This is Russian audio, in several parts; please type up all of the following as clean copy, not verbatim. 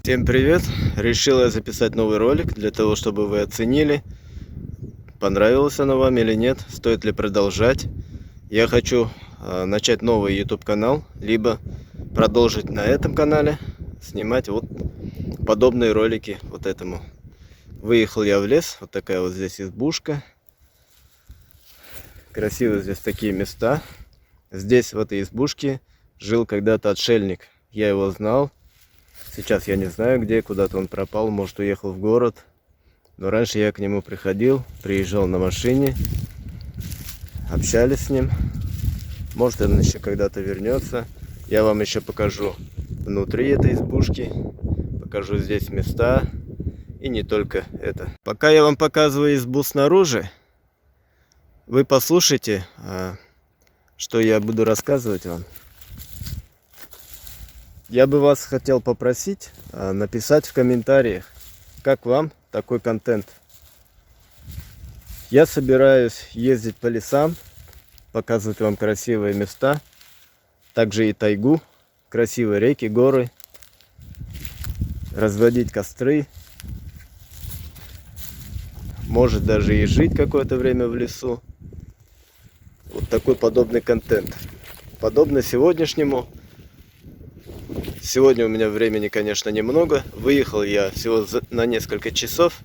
Всем привет! Решил я записать новый ролик для того, чтобы вы оценили, понравилось оно вам или нет, стоит ли продолжать. Я хочу начать новый YouTube канал, либо продолжить на этом канале снимать вот подобные ролики вот этому. Выехал я в лес, вот такая вот здесь избушка. Красивые здесь такие места. Здесь в этой избушке жил когда-то отшельник. Я его знал. Сейчас я не знаю где, куда-то он пропал, может уехал в город. Но раньше я к нему приходил, приезжал на машине, общались с ним. Может он еще когда-то вернется. Я вам еще покажу внутри этой избушки, покажу здесь места и не только это. Пока я вам показываю избу снаружи, вы послушайте, что я буду рассказывать вам. Я бы вас хотел попросить написать в комментариях, как вам такой контент. Я собираюсь ездить по лесам, показывать вам красивые места, также и тайгу, красивые реки, горы, разводить костры, может даже и жить какое-то время в лесу. Вот такой подобный контент. Подобно сегодняшнему. Сегодня у меня времени, конечно, немного. Выехал я всего на несколько часов.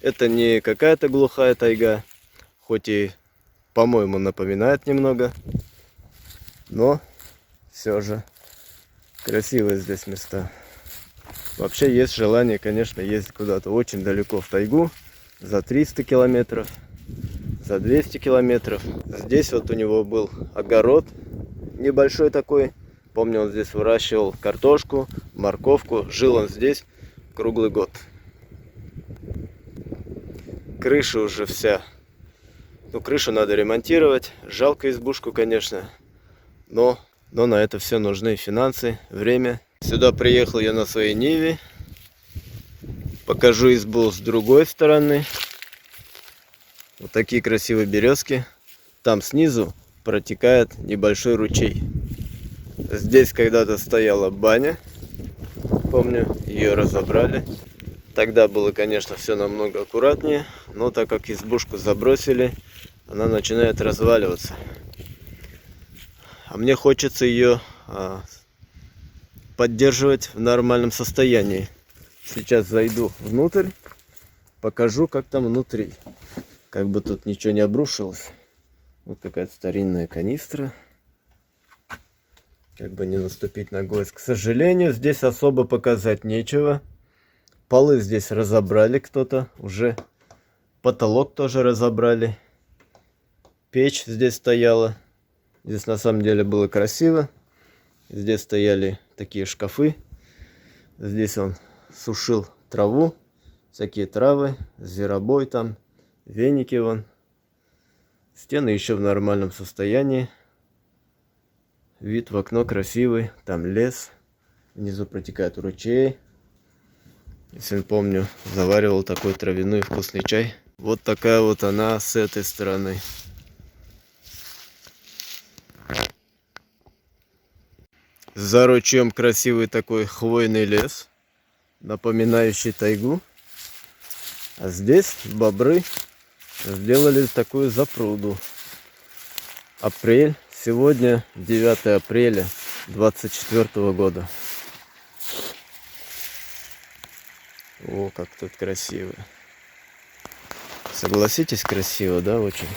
Это не какая-то глухая тайга, хоть и, по-моему, напоминает немного. Но все же красивые здесь места. Вообще есть желание, конечно, ездить куда-то очень далеко в тайгу. За 300 километров, за 200 километров. Здесь вот у него был огород небольшой такой. Помню, он здесь выращивал картошку, морковку. Жил он здесь круглый год. Крыша уже вся. Ну, крышу надо ремонтировать. Жалко избушку, конечно. Но на это все нужны финансы, время. Сюда приехал я на своей Ниве. Покажу избу с другой стороны. Вот такие красивые березки. Там снизу протекает небольшой ручей. Здесь когда-то стояла баня. Помню, ее разобрали. Тогда было, конечно, все намного аккуратнее. Но так как избушку забросили, она начинает разваливаться. А мне хочется ее поддерживать в нормальном состоянии. Сейчас зайду внутрь, покажу, как там внутри. Как бы тут ничего не обрушилось. Вот какая-то старинная канистра. Как бы не наступить на гвоздь. К сожалению, здесь особо показать нечего. Полы здесь разобрали кто-то уже. Потолок тоже разобрали. Печь здесь стояла. Здесь на самом деле было красиво. Здесь стояли такие шкафы. Здесь он сушил траву. Всякие травы. Зверобой там. Веники вон. Стены еще в нормальном состоянии. Вид в окно красивый. Там лес. Внизу протекает ручей. Если помню, заваривал такой травяной вкусный чай. Вот такая вот она с этой стороны. За ручьем красивый такой хвойный лес, напоминающий тайгу. А здесь бобры сделали такую запруду. Апрель. Сегодня 9 апреля 2024 года. О, как тут красиво. Согласитесь, красиво, да, очень?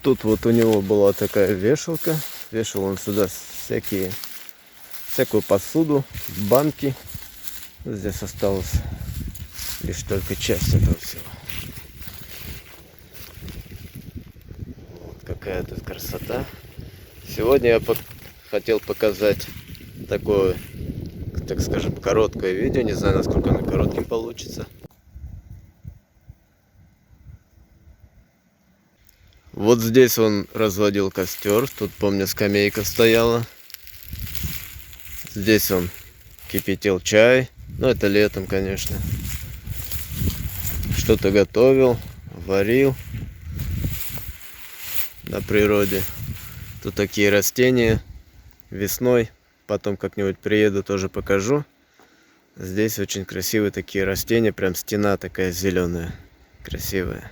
Тут вот у него была такая вешалка. Вешал он сюда всякую посуду, банки. Здесь осталось лишь только часть этого всего. Вот какая тут красота. Сегодня я хотел показать такое, так скажем, короткое видео. Не знаю, насколько оно коротким получится. Вот здесь он разводил костер. Тут, помню, скамейка стояла. Здесь он кипятил чай, Ну, это летом, конечно. Что-то готовил, варил на природе. Тут такие растения весной. Потом как-нибудь приеду, тоже покажу. Здесь очень красивые такие растения. Прям стена такая зеленая. Красивая.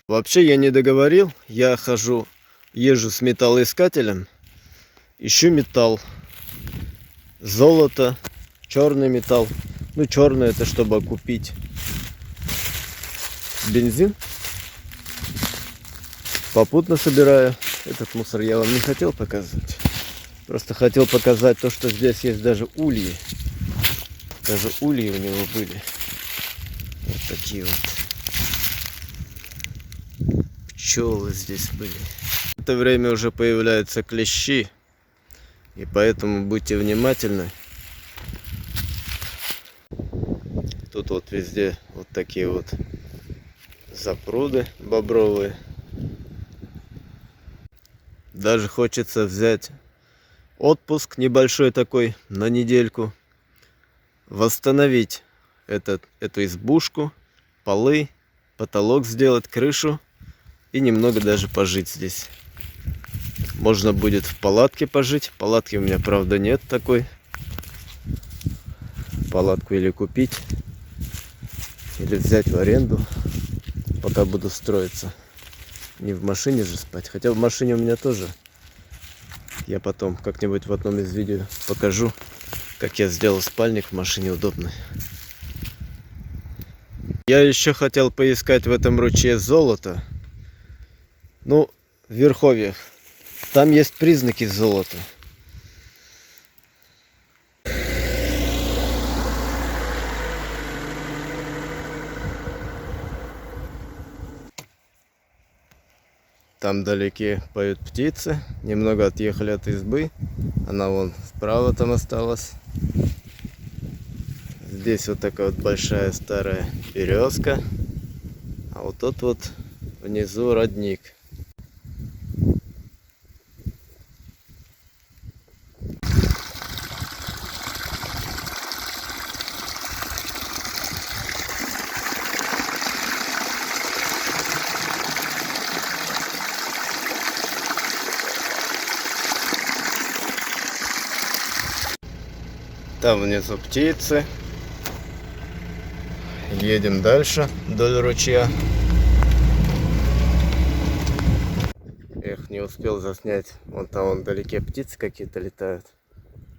Вообще я не договорил. Я езжу с металлоискателем. Ищу металл. Золото. Черный металл. Ну, черный это чтобы купить бензин. Попутно собираю. Этот мусор я вам не хотел показывать. Просто хотел показать то, что здесь есть даже ульи. Даже ульи у него были. Вот такие вот. Пчелы здесь были. В это время уже появляются клещи. И поэтому будьте внимательны. Тут вот везде вот такие вот запруды бобровые. Даже хочется взять отпуск небольшой такой на недельку. Восстановить эту избушку, полы, потолок сделать, крышу. И немного даже пожить здесь. Можно будет в палатке пожить. Палатки у меня, правда, нет такой. Палатку или купить, или взять в аренду, пока буду строиться. Не в машине же спать. Хотя в машине у меня тоже. Я потом как-нибудь в одном из видео покажу, как я сделал спальник в машине удобный. Я еще хотел поискать в этом ручье золото. Ну, в верховьях. Там есть признаки золота. Там вдалеке поют птицы. Немного отъехали от избы. Она вон справа там осталась. Здесь вот такая вот большая старая березка. А вот тут вот внизу родник. Там внизу птицы. Едем дальше вдоль ручья. Эх, не успел заснять. Вон там вон вдалеке птицы какие-то летают.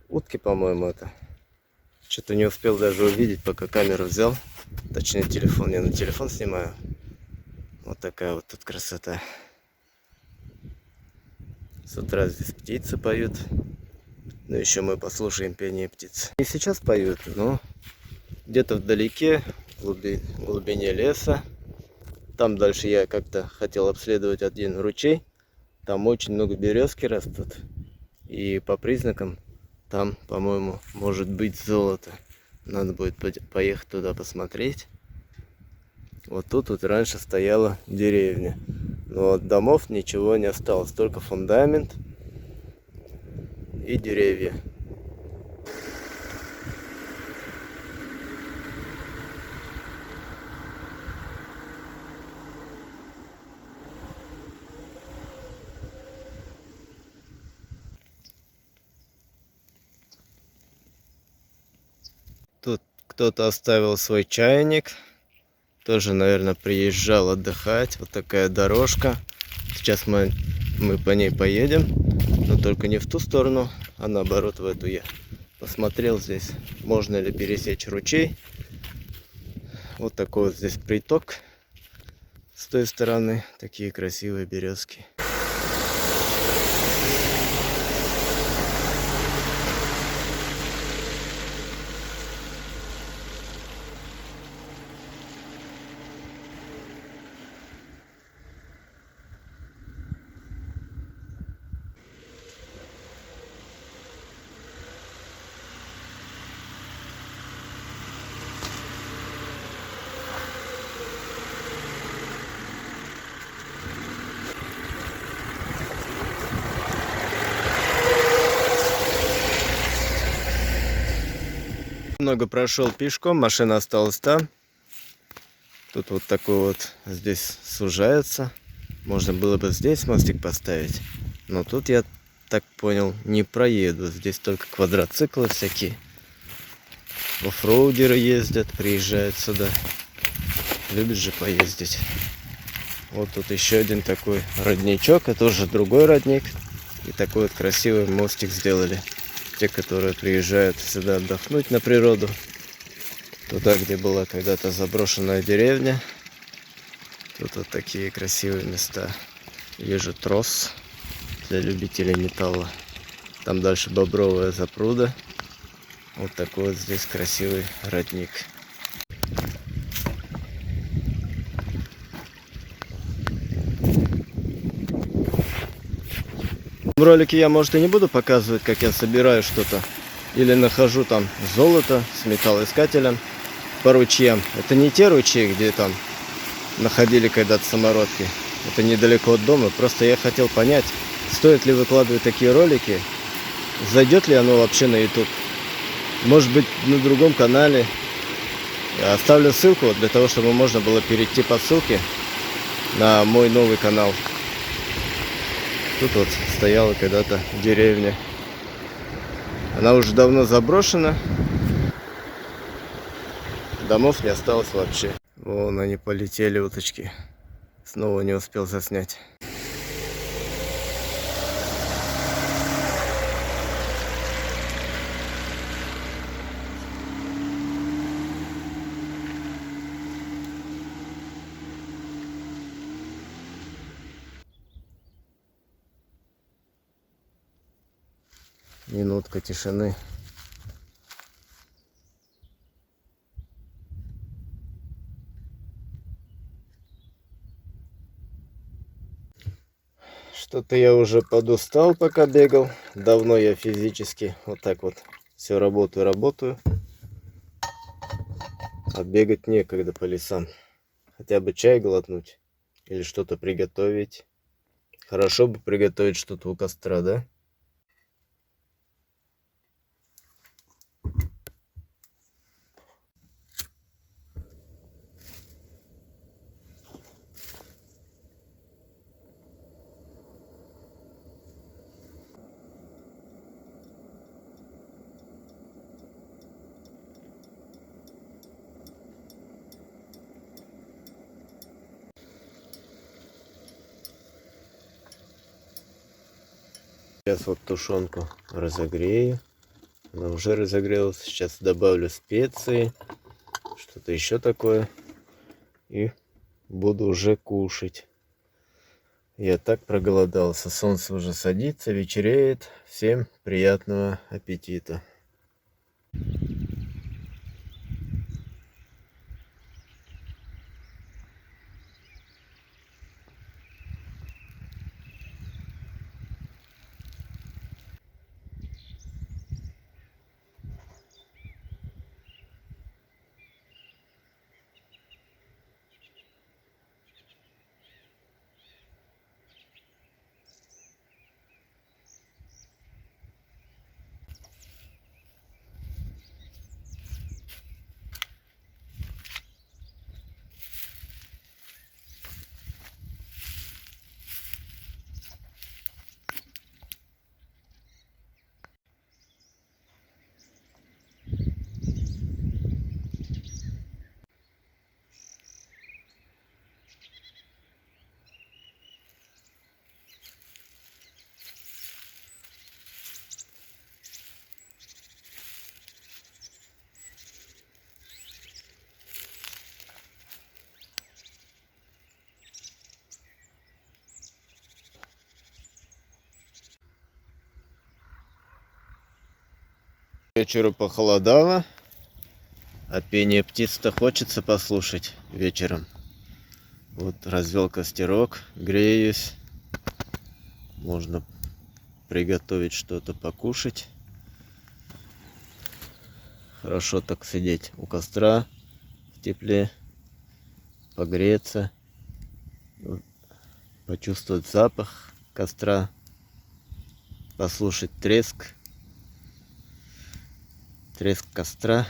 Утки, по-моему, это. Что-то не успел даже увидеть, пока камеру взял. Точнее, телефон. Я на телефон снимаю. Вот такая вот тут красота. С утра здесь птицы поют. Ну, еще мы послушаем пение птиц. И сейчас поют, но где-то вдалеке, в глубине леса. Там дальше я как-то хотел обследовать один ручей. Там очень много березки растут. И по признакам там, по-моему, может быть золото. Надо будет поехать туда посмотреть. Вот тут вот раньше стояла деревня. Но от домов ничего не осталось. Только фундамент и деревья. Тут кто-то оставил свой чайник. Тоже, наверное, приезжал отдыхать. Вот такая дорожка. Сейчас мы по ней поедем. Но только не в ту сторону, а наоборот в эту. Я посмотрел здесь, можно ли пересечь ручей. Вот такой вот здесь приток. С той стороны такие красивые березки. немного прошел пешком, машина осталась там. Тут вот такой вот здесь сужается. Можно было бы здесь мостик поставить. Но тут, я так понял, не проеду. Здесь только квадроциклы всякие. Оффроудеры ездят, приезжают сюда. Любят же поездить. Вот тут еще один такой родничок. Это уже другой родник. И такой вот красивый мостик сделали. Те, которые приезжают сюда отдохнуть на природу. Туда, где была когда-то заброшенная деревня. Тут вот такие красивые места. Вижу трос для любителей металла. Там дальше бобровая запруда. Вот такой вот здесь красивый родник. В ролике я, может, и не буду показывать, как я собираю что-то. Или нахожу там золото с металлоискателем по ручьям. Это не те ручьи, где там находили когда-то самородки. Это недалеко от дома. Просто я хотел понять, стоит ли выкладывать такие ролики. Зайдет ли оно вообще на YouTube. Может быть, на другом канале. Я оставлю ссылку для того, чтобы можно было перейти по ссылке на мой новый канал. Тут вот стояла когда-то деревня. Она уже давно заброшена. Домов не осталось вообще. Вон они полетели, уточки. Снова не успел заснять. Минутка тишины. Что-то я уже подустал, пока бегал. Давно я физически вот так вот все работаю. А бегать некогда по лесам. Хотя бы чай глотнуть или что-то приготовить. Хорошо бы приготовить что-то у костра, да? Сейчас вот тушенку разогрею. Она уже разогрелась. Сейчас добавлю специи. Что-то еще такое. И буду уже кушать. Я так проголодался. Солнце уже садится, вечереет. Всем приятного аппетита. К вечеру похолодало, а пение птиц-то хочется послушать вечером. Вот развел костерок, греюсь. Можно приготовить что-то покушать. Хорошо так сидеть у костра в тепле, погреться, почувствовать запах костра, послушать треск костра.